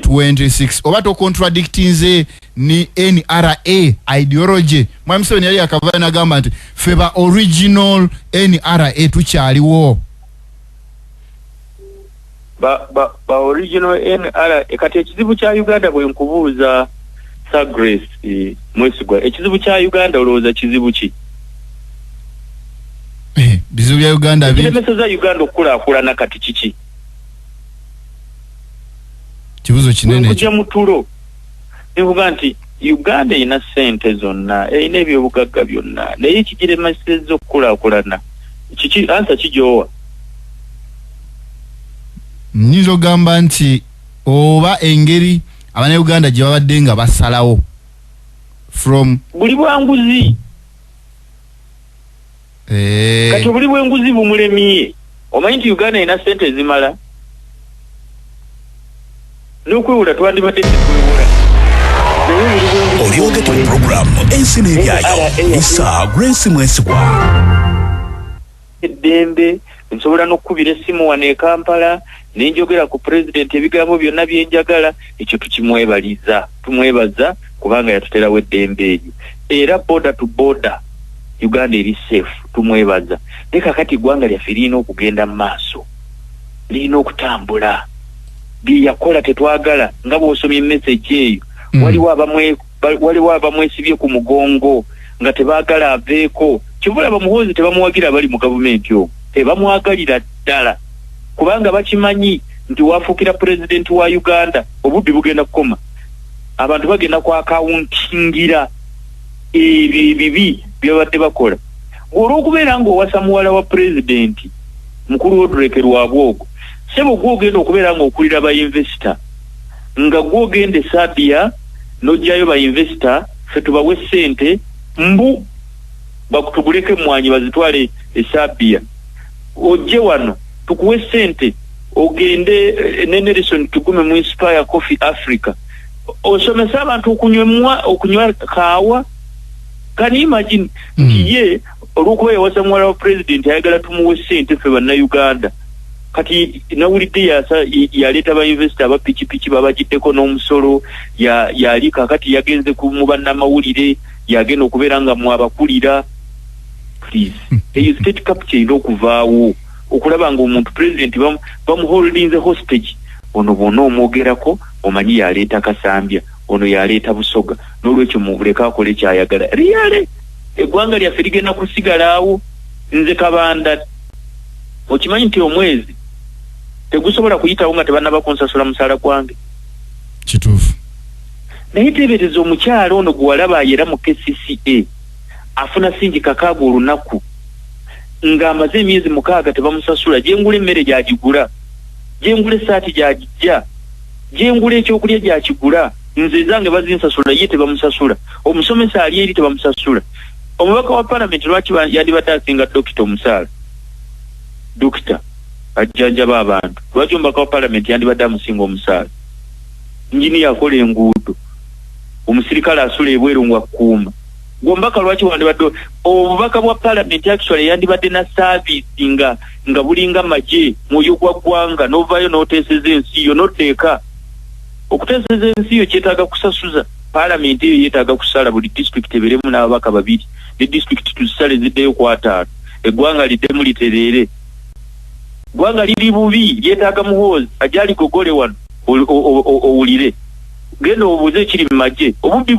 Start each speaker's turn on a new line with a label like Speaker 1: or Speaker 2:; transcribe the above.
Speaker 1: 26 oba to contradictinze ni NRA ideology mwami Museveni yali akavana nagamba nti feba original NRA tukyaliwo
Speaker 2: ba original NRA kati ekizibu kya Uganda bwe nkubuuza Grace Mwesigwa ekizibu kya Uganda olowooza kizibu ki?
Speaker 1: Bizibu bya Uganda
Speaker 2: bilemeseza Uganda okkulaakulana kati kiki?
Speaker 1: Kibuzo kinene
Speaker 2: ekyo mutulo nivuga nti Uganda ina sente zonna ina ebyobugagga byonna naye kigiremaseza okkulaakulana kiki ansa kijowa
Speaker 1: nizo gamba nti oba engeri abana Uganda gye babadde nga basalawo from
Speaker 2: buli bwanguzi kati buli bwanguzi bumulemiye omanyi nti Uganda ina sente zimala n'okwewula twandibadde tukwewula
Speaker 3: Olioge tu program ensini ebyayo Isa Grace Mwesigwa
Speaker 2: eddembe nsobola n'okkubira essimu wano e Kampala nenjogera ku president ebigambo byonna byenjagala ekyo tukimwebaliza tumwebaza kubanga yatuterawo eddembe eryo era border to border Uganda eri safe tumwebaza leka kati eggwanga lyaffe lirina okugenda mu maaso lirina okutambula byeyakola tetwagala nga bw'osomye message eyo waliwo abamwesibye ku mugongo nga tebaagala aveeko kivula bamuhoozi tebamuwagira bali mu gavumenti omwo tebamwagalira ddala kubanga bakimanyi nti wafuukira president wa Uganda obubbi bugenda kukoma abantu bagenda ku akawuntingira ebibi byabadde bakola olw'okubeera ng'owasa muwala wa president mukulu w'odureke lwabwogo sebo gwogenda okubeera ng'okulira ba investor nga gwogenda Sabia n'ojjayo ba investor ffe tubawe ssente mbu bakutuguleko emmwanyi bazitwale Sabia ojje wano tukuwe ssente ogende ne Nelson tugume mu Inspire Coffee Africa osomesa abantu okunywa kaawa. Can you imagine ye olw'okuba yawasa muwala wa president ayagala tumuwe ssente ffe bannayuganda kati nawulidde yaleeta ba investor aba pikipiki babagiddeko n'omusolo yali kakati yagenze mu bannamawulire yagenda okubeera nga mwabakulira please eyo state capture erina okuvaawo okulaba ng'omuntu president bamuholdinze hostage ono bonna omwogerako omanyi yaleeta kasambya ono yaleeta busoga n'olwekyo muleka akole kyayagala riyale eggwanga lyaffe ligenda kusigalawo nze Kabanda okimanyi nti omwezi tegusobola kuyitawo nga tebannaba kunsasula musaala gwange
Speaker 1: kituufu
Speaker 2: naye teebereza omukyala ono gwe walaba ayera mu KCCA afuna singi kakaaga olunaku ng'amaze emyezi 6 tebamusasula gyengula emmere gyagigula gyengula essaati gyagijja gyengula ekyokulya gyakigula nze zange bazinsasula ye tebamusasula omusomesa ali eri tebamusasula omubaka wa parliament lwaki yandibadde asinga dokita omusaala dokita ajjanjaba abantu lwaki omubaka wa parliament yandibadde amusinga omusaala njini yakola enguudo omusirikale asula ebweru ng'akuuma gw'omubaka lwaki wandibadde obubaka bwa parliament actually yandibadde na service nga bulinga maje mwoyo gwa ggwanga n'ovaayo n'oteeseza ensi yo n'oddeeka okuteeseza ensi yo kyetaaga kusasuza parliament eyo yeetaaga kusala buli district ebeeremu n'ababaka 2 ne district tuzisale ziddeyo ku 5 eggwanga liddemu litereere eggwanga liri bubi lyetaaga muhoozi ajali gogole wano owulire genda obuuze ekiri mu magye obubbi